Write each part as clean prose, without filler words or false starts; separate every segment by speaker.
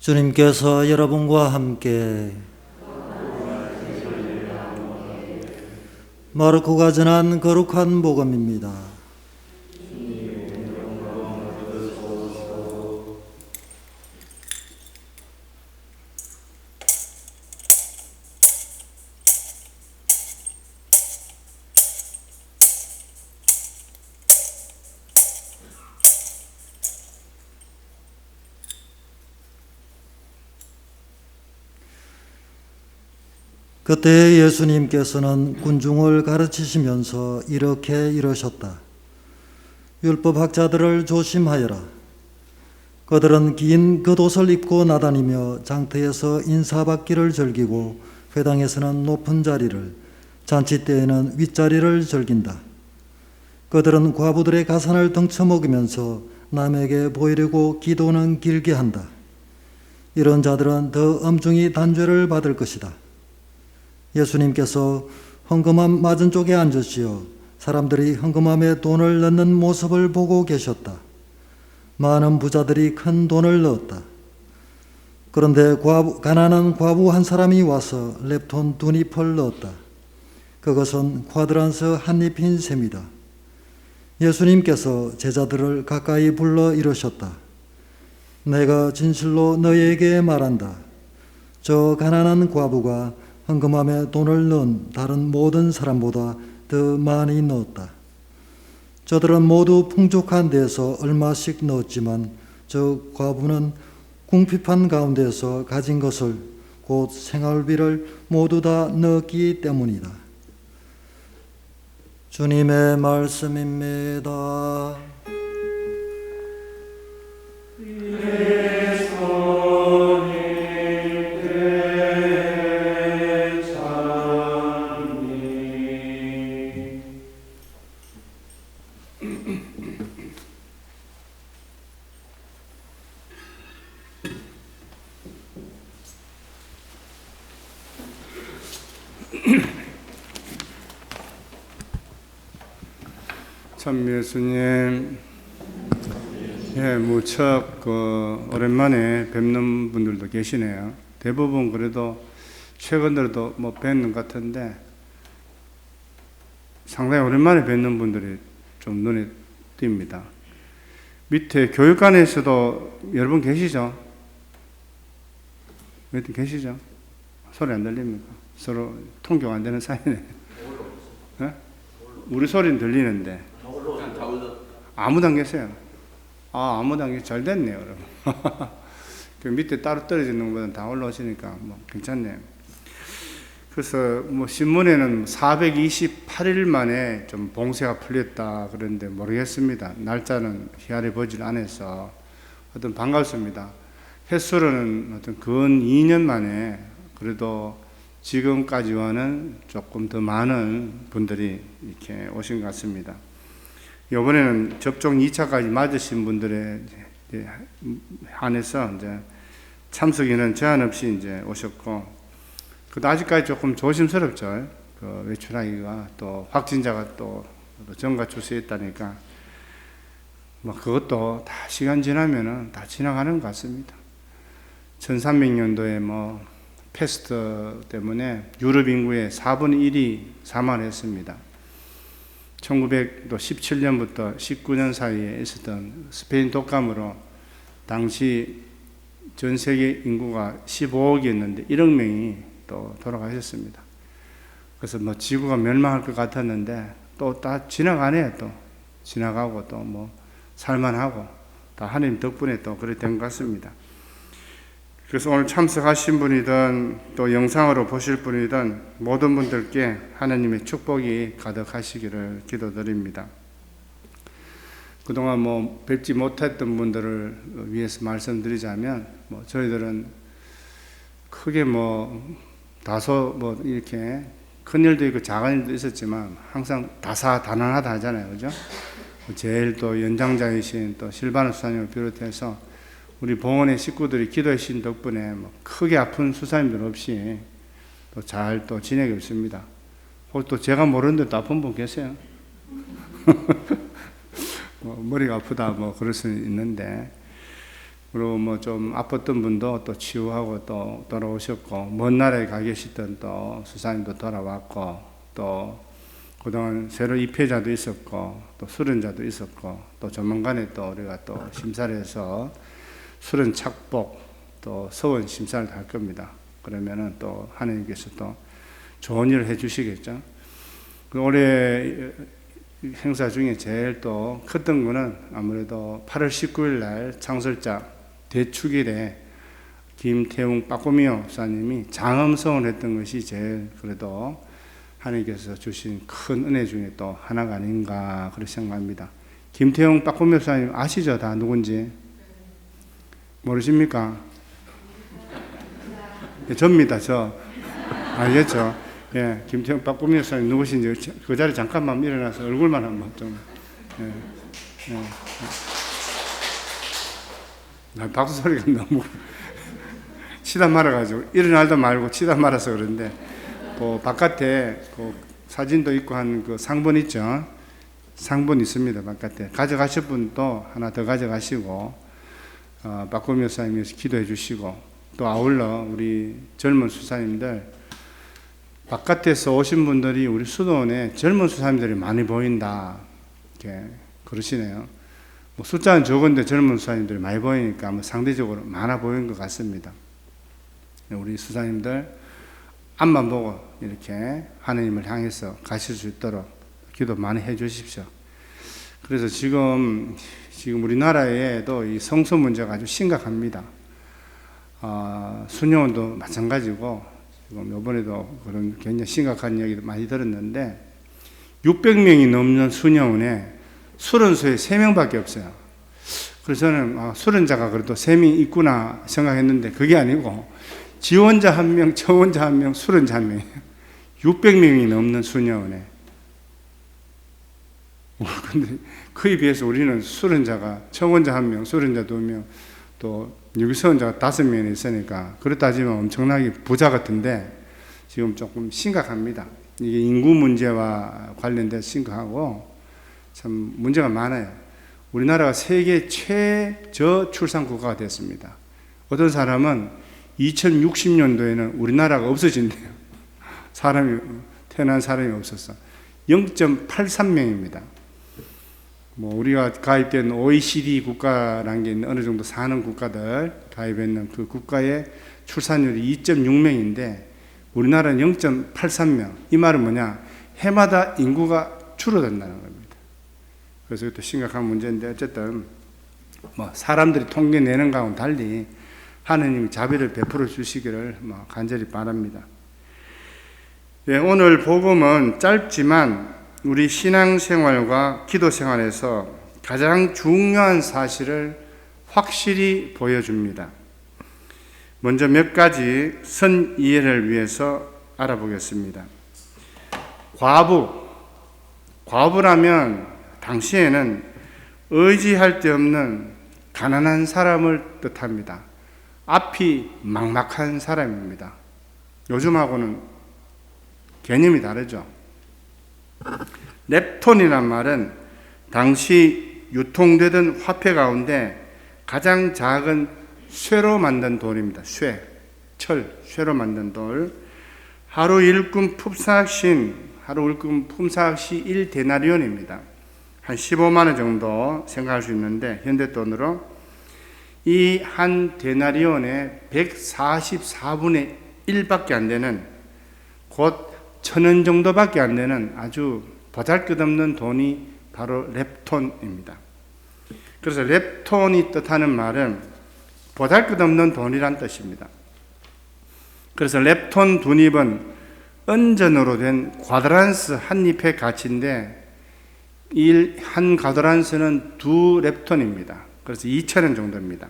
Speaker 1: 주님께서 여러분과 함께 마르코가 전한 거룩한 복음입니다. 그때 예수님께서는 군중을 가르치시면서 이렇게 이르셨다. 율법학자들을 조심하여라. 그들은 긴 겉옷을 입고 나다니며 장터에서 인사받기를 즐기고 회당에서는 높은 자리를, 잔치 때에는 윗자리를 즐긴다. 그들은 과부들의 가산을 등쳐먹으면서 남에게 보이려고 기도는 길게 한다. 이런 자들은 더 엄중히 단죄를 받을 것이다. 예수님께서 헌금함 맞은 쪽에 앉으시어 사람들이 헌금함에 돈을 넣는 모습을 보고 계셨다. 많은 부자들이 큰 돈을 넣었다. 그런데 가난한 과부 한 사람이 와서 렙돈 2잎을 넣었다. 그것은 쿼드란스 한 잎인 셈이다. 예수님께서 제자들을 가까이 불러 이르셨다. 내가 진실로 너희에게 말한다. 저 가난한 과부가 헌금함에 돈을 넣은 다른 모든 사람보다 더 많이 넣었다. 저들은 모두 풍족한 데서 얼마씩 넣었지만 저 과부는 궁핍한 가운데서 가진 것을 곧 생활비를 모두 다 넣었기 때문이다. 주님의 말씀입니다.
Speaker 2: 참 예수님, 무척 오랜만에 뵙는 분들도 계시네요. 대부분 그래도 최근 들어도 뵙는 것 같은데 상당히 오랜만에 뵙는 분들이 좀 눈에 띕니다. 밑에 교육관에서도 여러분 계시죠? 밑에 계시죠? 소리 안 들립니까? 서로 통역 안 되는 사이네. 네? 우리 소리는 들리는데 아무도 안 계세요. 아무도 안 계세요. 잘 됐네요, 여러분. 그 밑에 따로 떨어지는 것보다는 다 올라오시니까 괜찮네요. 그래서 신문에는 428일 만에 좀 봉쇄가 풀렸다 그런데 모르겠습니다. 날짜는 희알해 보질 않아서 하여튼 반갑습니다. 횟수로는 어떤 근 2년 만에 그래도 지금까지와는 조금 더 많은 분들이 이렇게 오신 것 같습니다. 이번에는 접종 2차까지 맞으신 분들에 한해서 이제 참석인은 제한 없이 이제 오셨고, 그래도 아직까지 조금 조심스럽죠. 그 외출하기가 또 확진자가 또 전가 출세했다니까 그것도 다 시간 지나면은 다 지나가는 것 같습니다. 1300년도에 패스트 때문에 유럽 인구의 4분의 1이 사망했습니다. 1917년부터 19년 사이에 있었던 스페인 독감으로 당시 전 세계 인구가 15억이었는데 1억 명이 또 돌아가셨습니다. 그래서 지구가 멸망할 것 같았는데 또 다 지나가네요. 또 지나가고 또 살만하고 다 하나님 덕분에 또 그렇게 된 것 같습니다. 그래서 오늘 참석하신 분이든 또 영상으로 보실 분이든 모든 분들께 하나님의 축복이 가득하시기를 기도드립니다. 그동안 뵙지 못했던 분들을 위해서 말씀드리자면 저희들은 크게 다소 이렇게 큰 일도 있고 작은 일도 있었지만 항상 다사다난하다 하잖아요, 그죠? 제일 또 연장자이신 또 실바나 수사님을 비롯해서 우리 봉헌의 식구들이 기도해 주신 덕분에 크게 아픈 수사님들 없이 또 잘 또 지내고 있습니다. 혹시 또 제가 모르는데 또 아픈 분 계세요? 머리가 아프다 그럴 수는 있는데 그리고 뭐 좀 아팠던 분도 또 치유하고 또 돌아오셨고, 먼 나라에 가 계시던 또 수사님도 돌아왔고, 또 그동안 새로 입회자도 있었고, 또 수련자도 있었고, 또 조만간에 또 우리가 또 심사를 해서 수련 착복, 또 서원 심사를 할 겁니다. 그러면은 또 하나님께서 또 좋은 일을 해 주시겠죠. 올해 행사 중에 제일 또 컸던 거는 아무래도 8월 19일 날 창설자 대축일에 김태웅 빠꼬미오 목사님이 장엄성을 했던 것이 제일 그래도 하나님께서 주신 큰 은혜 중에 또 하나가 아닌가 그렇게 생각합니다. 김태웅 빠꼬미오 목사님 아시죠? 다 누군지? 모르십니까? 예, 접니다, 저. 알겠죠? 예, 김태형 빠꾸미 목사님 누구신지 그 자리 잠깐만 일어나서 얼굴만 한번 좀. 예, 예. 나 박수 소리가 너무 치다 말아가지고 일어나도 말고 치다 말아서 그런데 그 바깥에 그 사진도 있고 한 그 상본 있죠? 상본 있습니다, 바깥에. 가져가실 분도 하나 더 가져가시고 빠꾸미 목사님이 기도해 주시고, 또 아울러 우리 젊은 수사님들 바깥에서 오신 분들이 우리 수도원에 젊은 수사님들이 많이 보인다 이렇게 그러시네요. 뭐 숫자는 적은데 젊은 수사님들이 많이 보이니까 뭐 상대적으로 많아 보이는 것 같습니다. 우리 수사님들 앞만 보고 이렇게 하나님을 향해서 가실 수 있도록 기도 많이 해 주십시오. 그래서 지금 우리나라에도 이 성소 문제가 아주 심각합니다. 수녀원도 마찬가지고, 지금 이번에도 그런 굉장히 심각한 얘기도 많이 들었는데, 600명이 넘는 수녀원에 수련소에 3명밖에 없어요. 그래서 저는 수련자가 그래도 3명이 있구나 생각했는데, 그게 아니고 지원자 1명, 청원자 1명, 수련자 1명이에요. 600명이 넘는 수녀원에. 근데 그에 비해서 우리는 수련자가 청원자 1명, 수련자 2명, 또 유기수원자가 5명이 있으니까 그렇다 하지만 엄청나게 부자 같은데 지금 조금 심각합니다. 이게 인구 문제와 관련돼서 심각하고 참 문제가 많아요. 우리나라가 세계 최저 출산 국가가 됐습니다. 어떤 사람은 2060년도에는 우리나라가 없어진대요. 태어난 사람이 없었어. 0.83명입니다. 뭐 우리가 가입된 OECD 국가라는 게 어느 정도 사는 국가들 가입했는 그 국가의 출산율이 2.6명인데 우리나라는 0.83명. 이 말은 뭐냐? 해마다 인구가 줄어든다는 겁니다. 그래서 이것도 심각한 문제인데 어쨌든 뭐 사람들이 통계 내는 거하고는 달리 하느님이 자비를 베풀어 주시기를 간절히 바랍니다. 네, 오늘 복음은 짧지만 우리 신앙생활과 기도생활에서 가장 중요한 사실을 확실히 보여줍니다. 먼저 몇 가지 선 이해를 위해서 알아보겠습니다. 과부라면 당시에는 의지할 데 없는 가난한 사람을 뜻합니다. 앞이 막막한 사람입니다. 요즘하고는 개념이 다르죠. 렙톤이란 말은 당시 유통되던 화폐 가운데 가장 작은 쇠로 만든 돌입니다. 쇠로 만든 돌. 하루 일꾼 품삯이 1데나리온입니다. 한 15만 원 정도 생각할 수 있는데 현대 돈으로 이 한 데나리온의 144분의 1밖에 안 되는, 곧 1,000원 정도밖에 안 되는 아주 보잘것없는 돈이 바로 렙톤입니다. 그래서 렙톤이 뜻하는 말은 보잘것없는 돈이란 뜻입니다. 그래서 렙톤 두 잎은 은전으로 된 과드란스 한 잎의 가치인데 한 과드란스는 2렙톤입니다. 그래서 2,000원 정도입니다.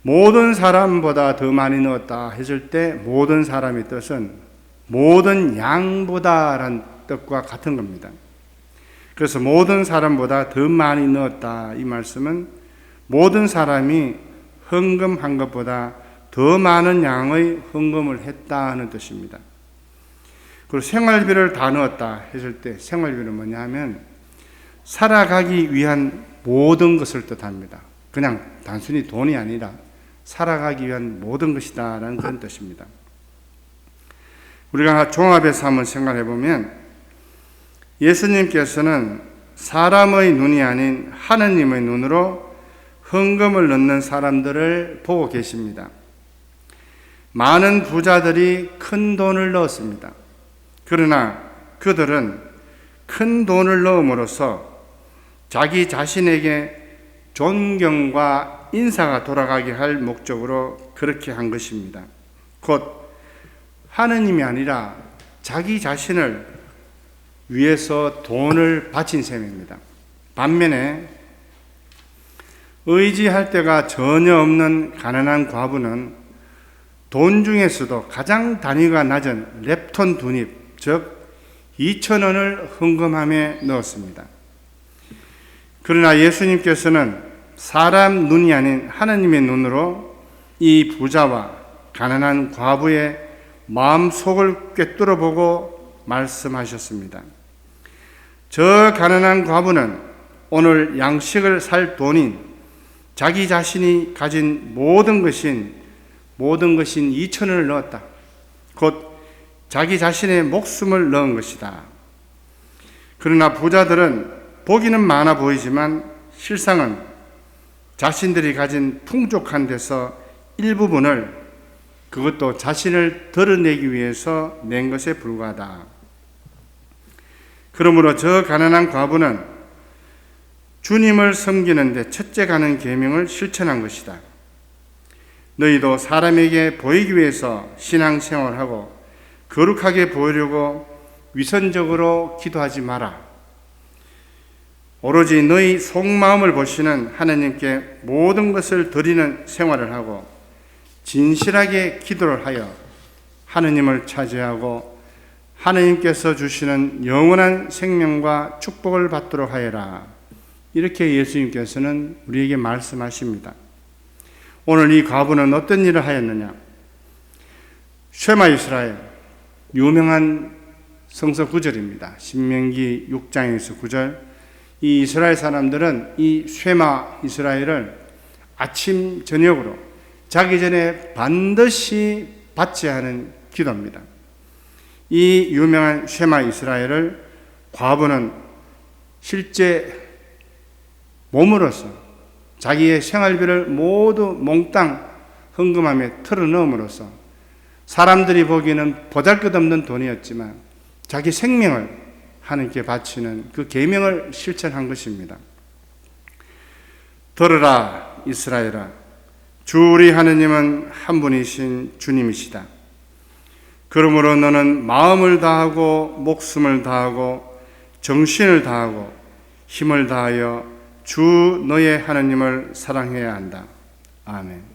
Speaker 2: 모든 사람보다 더 많이 넣었다 했을 때 모든 사람의 뜻은 모든 양보다라는 뜻과 같은 겁니다. 그래서 모든 사람보다 더 많이 넣었다 이 말씀은 모든 사람이 헌금한 것보다 더 많은 양의 헌금을 했다 하는 뜻입니다. 그리고 생활비를 다 넣었다 했을 때 생활비는 뭐냐 하면 살아가기 위한 모든 것을 뜻합니다. 그냥 단순히 돈이 아니라 살아가기 위한 모든 것이다라는 그런 뜻입니다. 우리가 종합해서 한번 생각해 보면 예수님께서는 사람의 눈이 아닌 하느님의 눈으로 헌금을 넣는 사람들을 보고 계십니다. 많은 부자들이 큰 돈을 넣었습니다. 그러나 그들은 큰 돈을 넣음으로써 자기 자신에게 존경과 인사가 돌아가게 할 목적으로 그렇게 한 것입니다. 곧 하느님이 아니라 자기 자신을 위해서 돈을 바친 셈입니다. 반면에 의지할 데가 전혀 없는 가난한 과부는 돈 중에서도 가장 단위가 낮은 렙톤 두닙, 즉 2,000원을 헌금함에 넣었습니다. 그러나 예수님께서는 사람 눈이 아닌 하나님의 눈으로 이 부자와 가난한 과부의 마음속을 꿰뚫어 보고 말씀하셨습니다. 저 가난한 과부는 오늘 양식을 살 돈인 자기 자신이 가진 모든 것인 2,000원을 넣었다. 곧 자기 자신의 목숨을 넣은 것이다. 그러나 부자들은 보기는 많아 보이지만 실상은 자신들이 가진 풍족한 데서 일부분을, 그것도 자신을 드러내기 위해서 낸 것에 불과하다. 그러므로 저 가난한 과부는 주님을 섬기는데 첫째 가는 계명을 실천한 것이다. 너희도 사람에게 보이기 위해서 신앙생활하고 거룩하게 보이려고 위선적으로 기도하지 마라. 오로지 너희 속마음을 보시는 하나님께 모든 것을 드리는 생활을 하고 진실하게 기도를 하여 하느님을 차지하고 하느님께서 주시는 영원한 생명과 축복을 받도록 하여라. 이렇게 예수님께서는 우리에게 말씀하십니다. 오늘 이 과부는 어떤 일을 하였느냐? 쉐마 이스라엘, 유명한 성서 구절입니다. 신명기 6장에서 9절. 이 이스라엘 사람들은 이 쉐마 이스라엘을 아침 저녁으로 자기 전에 반드시 받쳐야 하는 기도입니다. 이 유명한 쉐마 이스라엘을 과부는 실제 몸으로서 자기의 생활비를 모두 몽땅 헌금함에 털어넣음으로써 사람들이 보기에는 보잘것없는 돈이었지만 자기 생명을 하나님께 바치는 그 계명을 실천한 것입니다. 들으라 이스라엘아, 주 우리 하느님은 한 분이신 주님이시다. 그러므로 너는 마음을 다하고 목숨을 다하고 정신을 다하고 힘을 다하여 주 너의 하느님을 사랑해야 한다. 아멘.